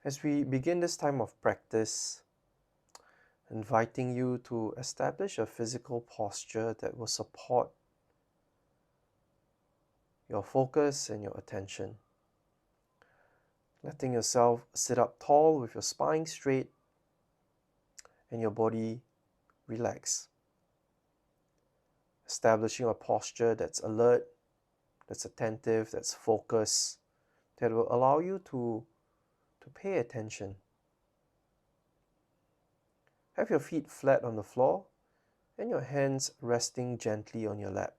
As we begin this time of practice, inviting you to establish a physical posture that will support your focus and your attention. Letting yourself sit up tall with your spine straight and your body relax. Establishing a posture that's alert, that's attentive, that's focused, that will allow you to pay attention. Have your feet flat on the floor and your hands resting gently on your lap.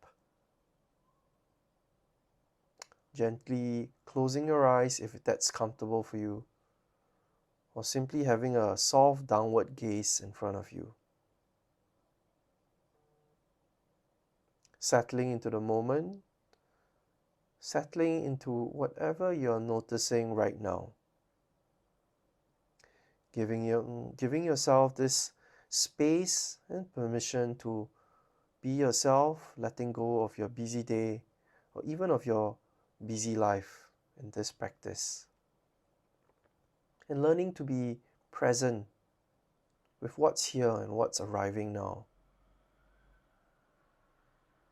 Gently closing your eyes if that's comfortable for you, or simply having a soft downward gaze in front of you. Settling into the moment, settling into whatever you're noticing right now. Giving yourself this space and permission to be yourself, letting go of your busy day or even of your busy life in this practice. And learning to be present with what's here and what's arriving now.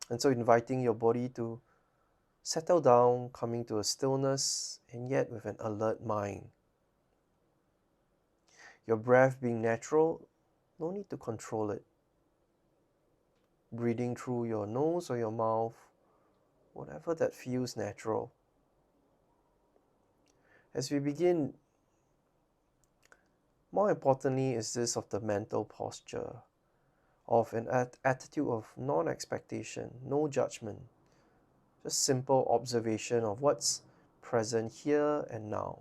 And so inviting your body to settle down, coming to a stillness, and yet with an alert mind. Your breath being natural, no need to control it. Breathing through your nose or your mouth, whatever that feels natural. As we begin, more importantly is this of the mental posture, of an attitude of non-expectation, no judgment, just simple observation of what's present here and now.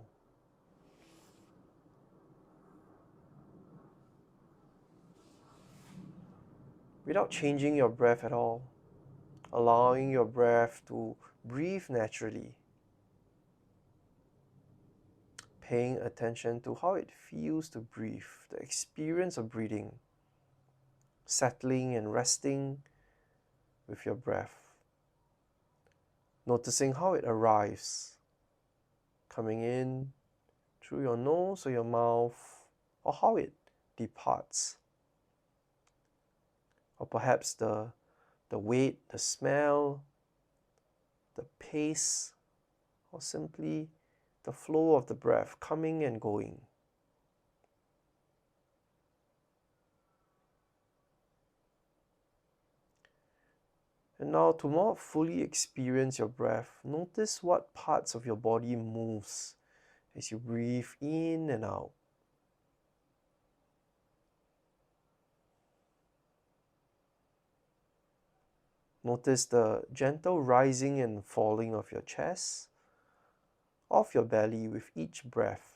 Without changing your breath at all, allowing your breath to breathe naturally, paying attention to how it feels to breathe, the experience of breathing, settling and resting with your breath, noticing how it arrives, coming in through your nose or your mouth, or how it departs, or perhaps the weight, the smell, the pace, or simply the flow of the breath coming and going. And now, to more fully experience your breath, notice what parts of your body moves as you breathe in and out. Notice the gentle rising and falling of your chest, of your belly with each breath.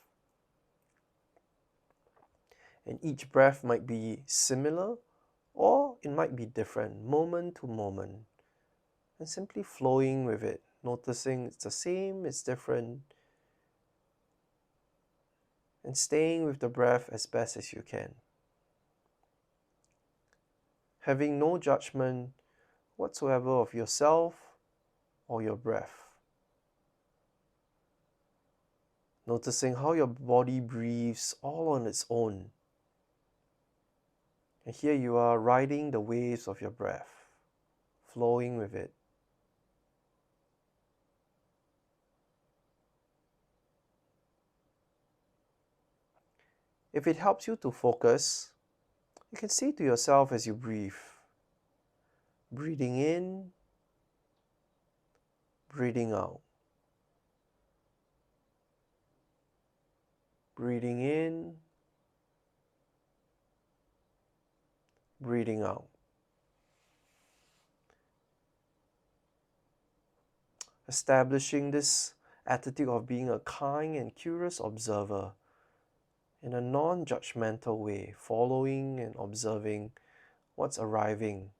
And each breath might be similar or it might be different, moment to moment. And simply flowing with it, noticing it's the same, it's different, and staying with the breath as best as you can. Having no judgment whatsoever of yourself or your breath. Noticing how your body breathes all on its own. And here you are riding the waves of your breath, flowing with it. If it helps you to focus, you can say to yourself as you breathe, breathing in, breathing out. Breathing in, breathing out. Establishing this attitude of being a kind and curious observer in a non-judgmental way, following and observing what's arriving,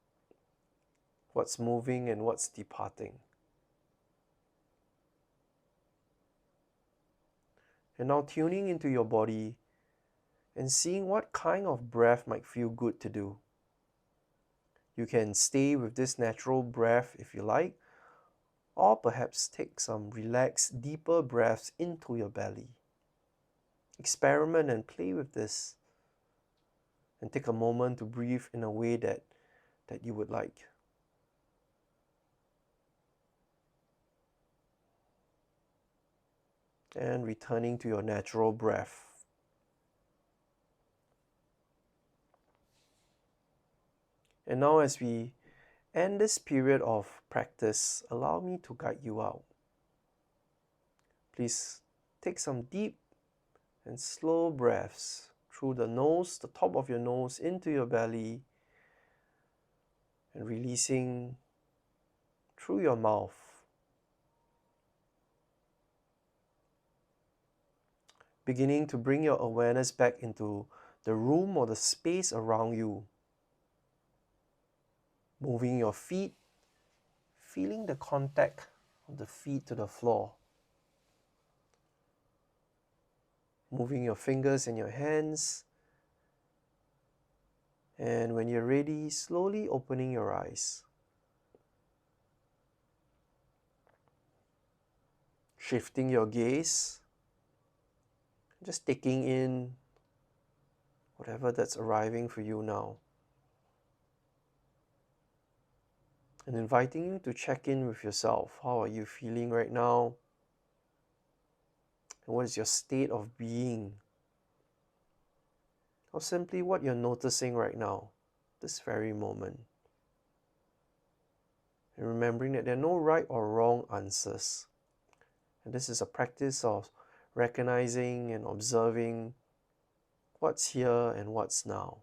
what's moving and what's departing. And now tuning into your body and seeing what kind of breath might feel good to do. You can stay with this natural breath if you like, or perhaps take some relaxed, deeper breaths into your belly. Experiment and play with this, and take a moment to breathe in a way that you would like. And returning to your natural breath. And now as we end this period of practice, allow me to guide you out. Please take some deep and slow breaths through the nose, the top of your nose, into your belly, and releasing through your mouth. Beginning to bring your awareness back into the room or the space around you. Moving your feet, feeling the contact of the feet to the floor. Moving your fingers and your hands. And when you're ready, slowly opening your eyes. Shifting your gaze, just taking in whatever that's arriving for you now. And inviting you to check in with yourself. How are you feeling right now? And what is your state of being? Or simply what you're noticing right now, this very moment. And remembering that there are no right or wrong answers. And this is a practice of recognizing and observing what's here and what's now.